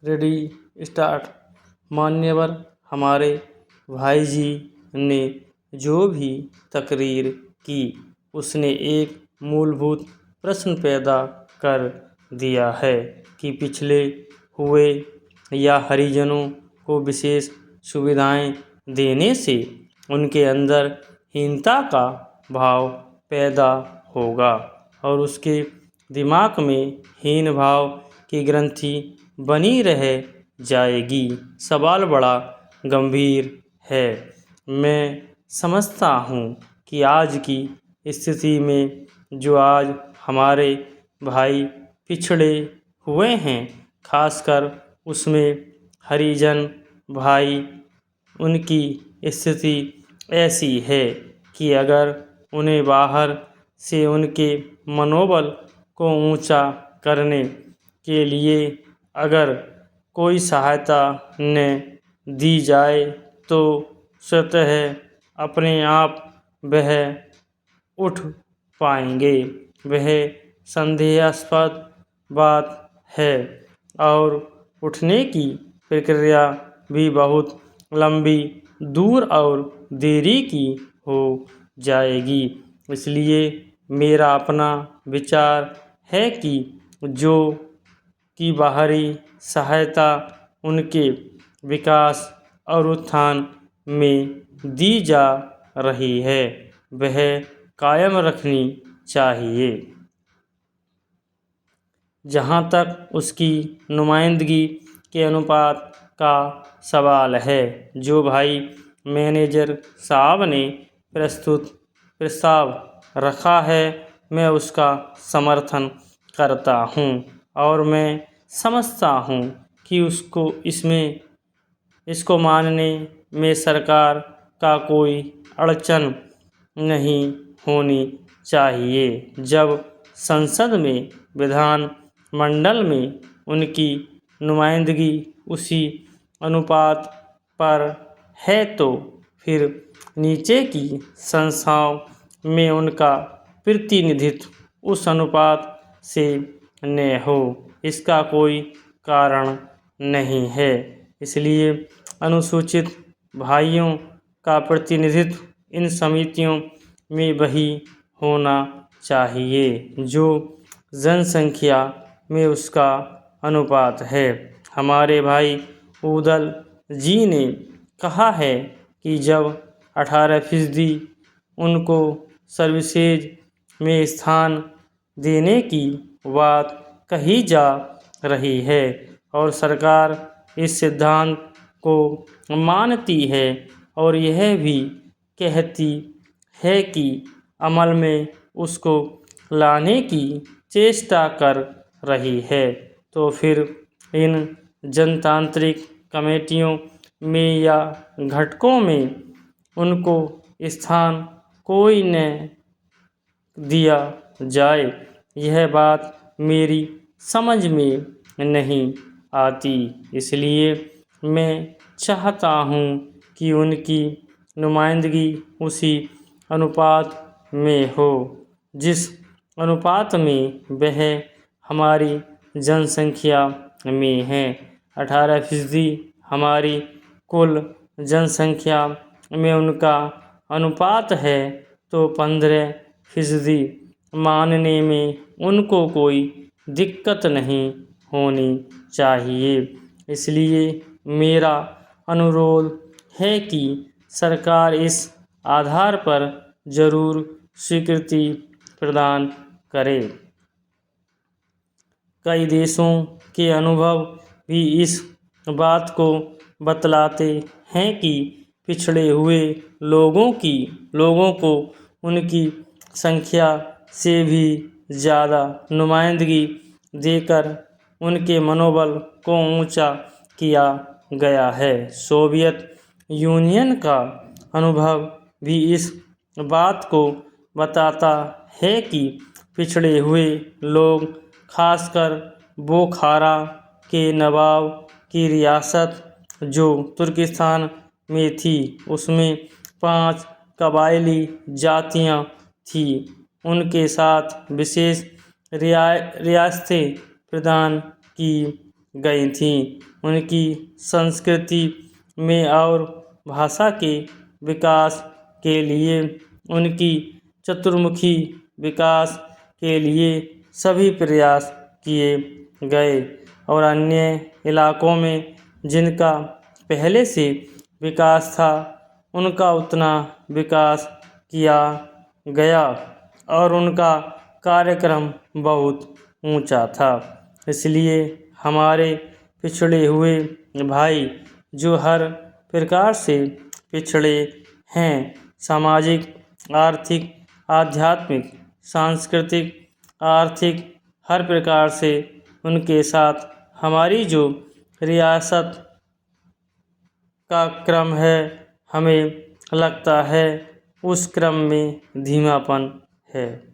Ready start. मान्यवर, हमारे भाई जी ने जो भी तकरीर की उसने एक मूलभूत प्रश्न पैदा कर दिया है कि पिछड़े हुए या हरिजनों को विशेष सुविधाएं देने से उनके अंदर हीनता का भाव पैदा होगा और उसके दिमाग में हीन भाव की ग्रंथि बनी रह जाएगी। सवाल बड़ा गंभीर है। मैं समझता हूँ कि आज की स्थिति में जो आज हमारे भाई पिछड़े हुए हैं, खासकर उसमें हरिजन भाई, उनकी स्थिति ऐसी है कि अगर उन्हें बाहर से उनके मनोबल को ऊंचा करने के लिए अगर कोई सहायता न दी जाए तो स्वतः अपने आप वह उठ पाएंगे। वह संदेहास्पद बात है और उठने की प्रक्रिया भी बहुत लंबी, दूर और देरी की हो जाएगी। इसलिए मेरा अपना विचार है कि जो कि बाहरी सहायता उनके विकास और उत्थान में दी जा रही है, वह कायम रखनी चाहिए। जहाँ तक उसकी नुमाइंदगी के अनुपात का सवाल है, जो भाई मैनेजर साहब ने प्रस्ताव रखा है, मैं उसका समर्थन करता हूँ और मैं समझता हूँ कि इसको मानने में सरकार का कोई अड़चन नहीं होनी चाहिए। जब संसद में, विधान मंडल में उनकी नुमाइंदगी उसी अनुपात पर है तो फिर नीचे की संस्थाओं में उनका प्रतिनिधित्व उस अनुपात से न हो, इसका कोई कारण नहीं है। इसलिए अनुसूचित भाइयों का प्रतिनिधित्व इन समितियों में वही होना चाहिए जो जनसंख्या में उसका अनुपात है। हमारे भाई उदल जी ने कहा है कि जब 18% उनको सर्विसेज में स्थान देने की बात कही जा रही है और सरकार इस सिद्धांत को मानती है और यह भी कहती है कि अमल में उसको लाने की चेष्टा कर रही है, तो फिर इन जनतांत्रिक कमेटियों में या घटकों में उनको स्थान कोई न दिया जाए, यह बात मेरी समझ में नहीं आती। इसलिए मैं चाहता हूँ कि उनकी नुमाइंदगी उसी अनुपात में हो जिस अनुपात में वह हमारी जनसंख्या में है। 18% हमारी कुल जनसंख्या में उनका अनुपात है, तो 15% मानने में उनको कोई दिक्कत नहीं होनी चाहिए। इसलिए मेरा अनुरोध है कि सरकार इस आधार पर जरूर स्वीकृति प्रदान करे। कई देशों के अनुभव भी इस बात को बतलाते हैं कि पिछड़े हुए लोगों को उनकी संख्या से भी ज़्यादा नुमाइंदगी देकर उनके मनोबल को ऊंचा किया गया है। सोवियत यूनियन का अनुभव भी इस बात को बताता है कि पिछड़े हुए लोग, खासकर बोखारा के नवाब की रियासत जो तुर्किस्तान में थी, उसमें 5 कबायली जातियाँ थीं, उनके साथ विशेष रियासतें प्रदान की गई थीं। उनकी संस्कृति में और भाषा के विकास के लिए, उनकी चतुर्मुखी विकास के लिए सभी प्रयास किए गए और अन्य इलाकों में जिनका पहले से विकास था उनका उतना विकास किया गया और उनका कार्यक्रम बहुत ऊंचा था। इसलिए हमारे पिछड़े हुए भाई जो हर प्रकार से पिछड़े हैं, सामाजिक, आर्थिक, आध्यात्मिक, सांस्कृतिक, आर्थिक, हर प्रकार से उनके साथ हमारी जो रियासत का क्रम है, हमें लगता है उस क्रम में धीमापन है।